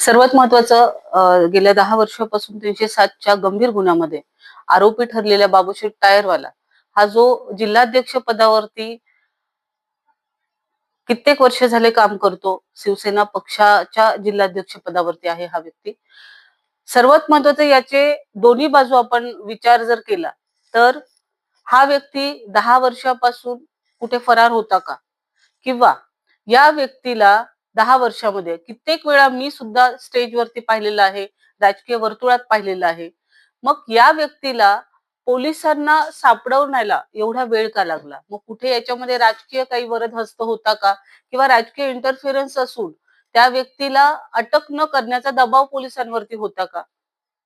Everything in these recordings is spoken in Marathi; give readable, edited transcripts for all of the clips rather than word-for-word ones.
सर्वात महत्वाचं गेल्या 10 वर्षापासून 307च्या गंभीर गुन्ह्यामध्ये आरोपी ठरलेल्या बाबूशेठ टायरवाला हा जो जिल्हाध्यक्ष पदावरती कित्येक वर्ष झाले काम करतो, शिवसेना पक्षाच्या जिल्हाध्यक्ष पदावरती आहे हा व्यक्ती. सर्वात महत्वाचं याचे दोन्ही बाजू आपण विचार जर केला तर हा व्यक्ती 10 वर्षापासून कुठे फरार होता का, किंवा या व्यक्तीला 10 वर्षामध्ये कित्येक वेळा मी सुद्धा स्टेजवरती पाहिलेलं आहे, राजकीय वर्तुळात पाहिलेलं आहे. मग या व्यक्तीला पोलिसांना सापडवण्याला एवढा वेळ का लागला? मग कुठे याच्यामध्ये राजकीय काही वरदहस्त होता का, किंवा राजकीय इंटरफिरन्स असून त्या व्यक्तीला अटक न करण्याचा दबाव पोलिसांवरती होता का?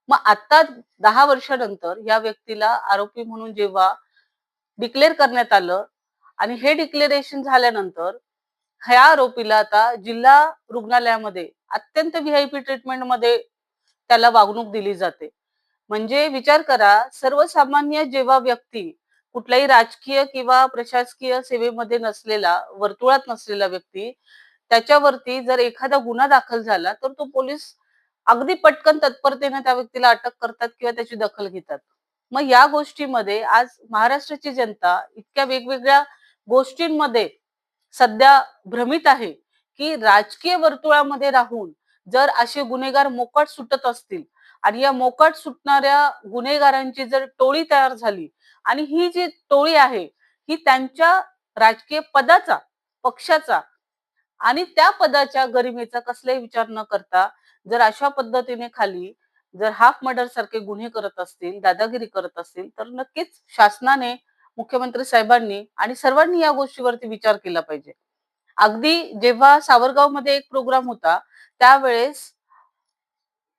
मग आता 10 वर्षानंतर या व्यक्तीला आरोपी म्हणून जेव्हा डिक्लेअर करण्यात आलं आणि हे डिक्लेरेशन झाल्यानंतर ह्या आरोपीला आता जिल्हा रुग्णालयामध्ये अत्यंत व्हीआयपी ट्रीटमेंट मध्ये त्याला वागणूक दिली जाते. म्हणजे विचार करा, सर्वसामान्य जेव्हा व्यक्ती कुठलाही राजकीय किंवा प्रशासकीय सेवेमध्ये नसलेला, वर्तुळात नसलेला व्यक्ती, त्याच्यावरती जर एखादा गुन्हा दाखल झाला तर तो पोलीस अगदी पटकन तत्परतेने त्या व्यक्तीला अटक करतात किंवा त्याची दखल घेतात. मग या गोष्टीमध्ये आज महाराष्ट्राची जनता इतक्या वेगवेगळ्या गोष्टींमध्ये सध्या भ्रमित आहे की राजकीय वर्तुळामध्ये राहून जर असे गुन्हेगार मोकाट सुटत असतील आणि या मोकाट सुटणाऱ्या गुन्हेगारांची जर टोळी तयार झाली आणि ही जी टोळी आहे ही त्यांच्या राजकीय पदाचा, पक्षाचा आणि त्या पदाच्या गरिमेचा कसलाही विचार न करता जर अशा पद्धतीने खाली जर हाफ मर्डर सारखे गुन्हे करत असतील, दादागिरी करत असतील, तर नक्कीच शासनाने, मुख्यमंत्री साहेबांनी आणि सर्वांनी या गोष्टीवरती विचार केला पाहिजे. अगदी जेव्हा सावरगाव मध्ये एक प्रोग्राम होता त्यावेळेस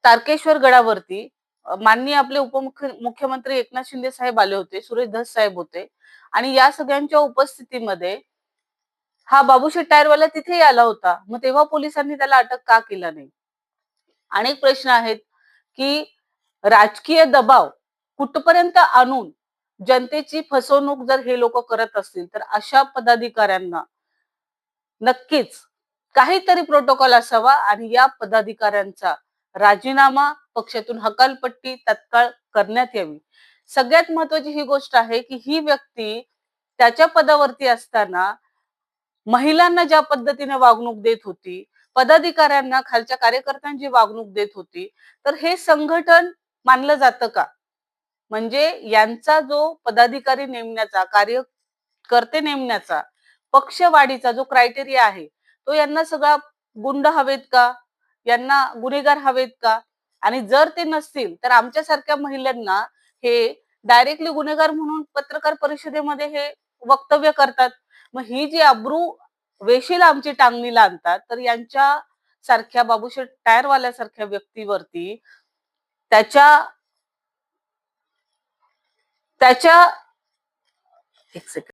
तारकेश्वर गडावरती माननीय आपले उपमुख्यमंत्री एकनाथ शिंदे साहेब आले होते, सुरेश धस साहेब होते आणि या सगळ्यांच्या उपस्थितीमध्ये हा बाबूशेठ टायरवाला तिथेही आला होता. मग तेव्हा पोलिसांनी त्याला अटक का केला नाही? अनेक प्रश्न आहेत की राजकीय दबाव कुठपर्यंत आणून जनतेची फसवणूक जर हे लोक करत असतील तर अशा पदाधिकाऱ्यांना नक्कीच काहीतरी प्रोटोकॉल असावा आणि या पदाधिकाऱ्यांचा राजीनामा, पक्षातून हकालपट्टी तत्काळ करण्यात यावी. सगळ्यात महत्वाची ही गोष्ट आहे की ही व्यक्ती त्याच्या पदावरती असताना महिलांना ज्या पद्धतीने वागणूक देत होती, पदाधिकाऱ्यांना, खालच्या कार्यकर्त्यांची वागणूक देत होती, तर हे संघटन मानलं जातं का? म्हणजे यांचा जो पदाधिकारी नेमण्याचा, कार्यकर्ते नेमण्याचा, पक्षवाढीचा जो क्रायटेरिया आहे तो यांना सगळा गुंड हवेत का, यांना गुन्हेगार हवेत का? आणि जर ते नसतील तर आमच्यासारख्या महिलांना हे डायरेक्टली गुन्हेगार म्हणून पत्रकार परिषदेमध्ये हे वक्तव्य करतात. मग ही जी अब्रू वेशीला आमची टांगणीला आणतात, तर यांच्या सारख्या बाबूशेठ टायरवाल्यासारख्या व्यक्तीवरती त्याच्या त्याच्या एक सेकंड